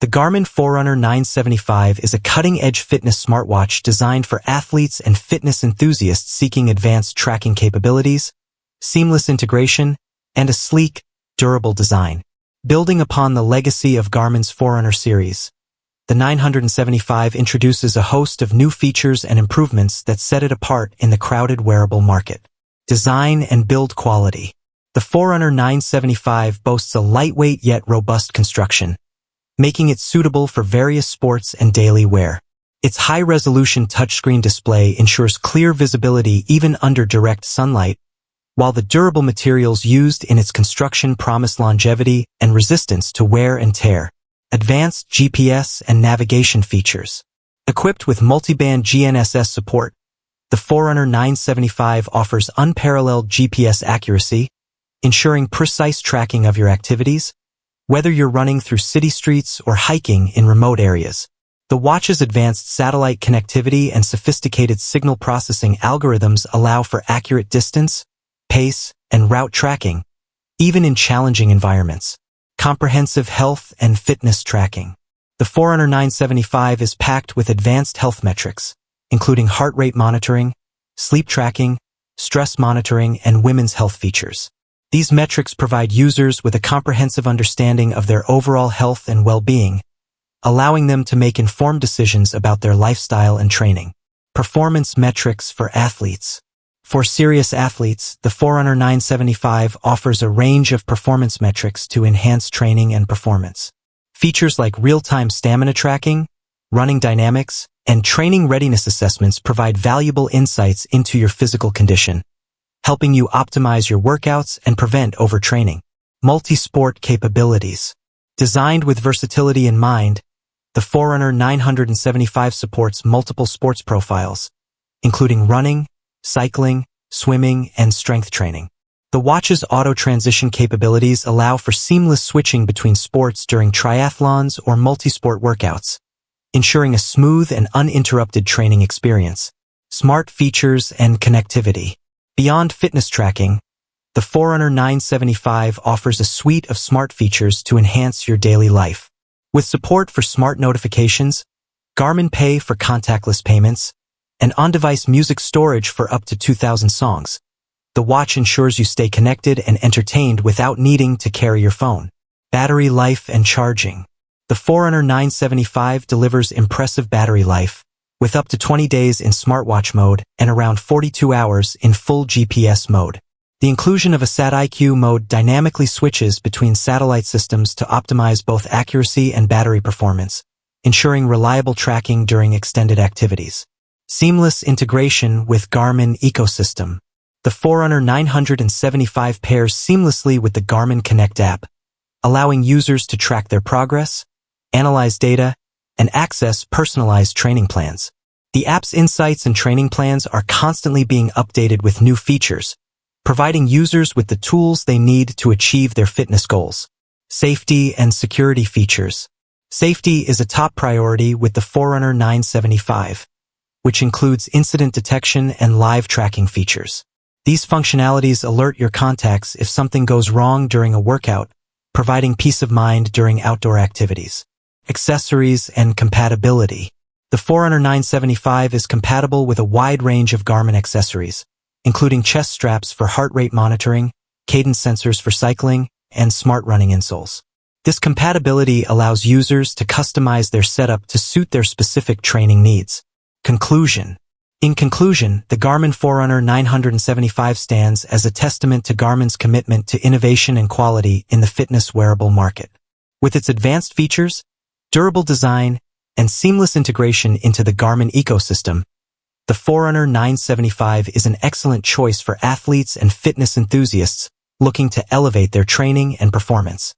The Garmin Forerunner 975 is a cutting-edge fitness smartwatch designed for athletes and fitness enthusiasts seeking advanced tracking capabilities, seamless integration, and a sleek, durable design. Building upon the legacy of Garmin's Forerunner series, the 975 introduces a host of new features and improvements that set it apart in the crowded wearable market. Design and build quality. The Forerunner 975 boasts a lightweight yet robust construction, making it suitable for various sports and daily wear. Its high-resolution touchscreen display ensures clear visibility even under direct sunlight, while the durable materials used in its construction promise longevity and resistance to wear and tear. Advanced GPS and navigation features. Equipped with multiband GNSS support, the Forerunner 975 offers unparalleled GPS accuracy, ensuring precise tracking of your activities, whether you're running through city streets or hiking in remote areas. The watch's advanced satellite connectivity and sophisticated signal processing algorithms allow for accurate distance, pace, and route tracking, even in challenging environments. Comprehensive health and fitness tracking. The Forerunner 975 is packed with advanced health metrics, including heart rate monitoring, sleep tracking, stress monitoring, and women's health features. These metrics provide users with a comprehensive understanding of their overall health and well-being, allowing them to make informed decisions about their lifestyle and training. Performance metrics for athletes. For serious athletes, the Forerunner 975 offers a range of performance metrics to enhance training and performance. Features like real-time stamina tracking, running dynamics, and training readiness assessments provide valuable insights into your physical condition, helping you optimize your workouts and prevent overtraining. Multi-sport capabilities. Designed with versatility in mind, the Forerunner 975 supports multiple sports profiles, including running, cycling, swimming, and strength training. The watch's auto-transition capabilities allow for seamless switching between sports during triathlons or multi-sport workouts, ensuring a smooth and uninterrupted training experience. Smart features and connectivity. Beyond fitness tracking, the Forerunner 975 offers a suite of smart features to enhance your daily life. With support for smart notifications, Garmin Pay for contactless payments, and on-device music storage for up to 2,000 songs, the watch ensures you stay connected and entertained without needing to carry your phone. Battery life and charging. The Forerunner 975 delivers impressive battery life, with up to 20 days in smartwatch mode and around 42 hours in full GPS mode. The inclusion of a SAT-IQ mode dynamically switches between satellite systems to optimize both accuracy and battery performance, ensuring reliable tracking during extended activities. Seamless integration with Garmin ecosystem. The Forerunner 975 pairs seamlessly with the Garmin Connect app, allowing users to track their progress, analyze data, and access personalized training plans. The app's insights and training plans are constantly being updated with new features, providing users with the tools they need to achieve their fitness goals. Safety and security features. Safety is a top priority with the Forerunner 975, which includes incident detection and live tracking features. These functionalities alert your contacts if something goes wrong during a workout, providing peace of mind during outdoor activities. Accessories and compatibility. The Forerunner 975 is compatible with a wide range of Garmin accessories, including chest straps for heart rate monitoring, cadence sensors for cycling, and smart running insoles. This compatibility allows users to customize their setup to suit their specific training needs. Conclusion. In conclusion, the Garmin Forerunner 975 stands as a testament to Garmin's commitment to innovation and quality in the fitness wearable market. With its advanced features, durable design, and seamless integration into the Garmin ecosystem, the Forerunner 975 is an excellent choice for athletes and fitness enthusiasts looking to elevate their training and performance.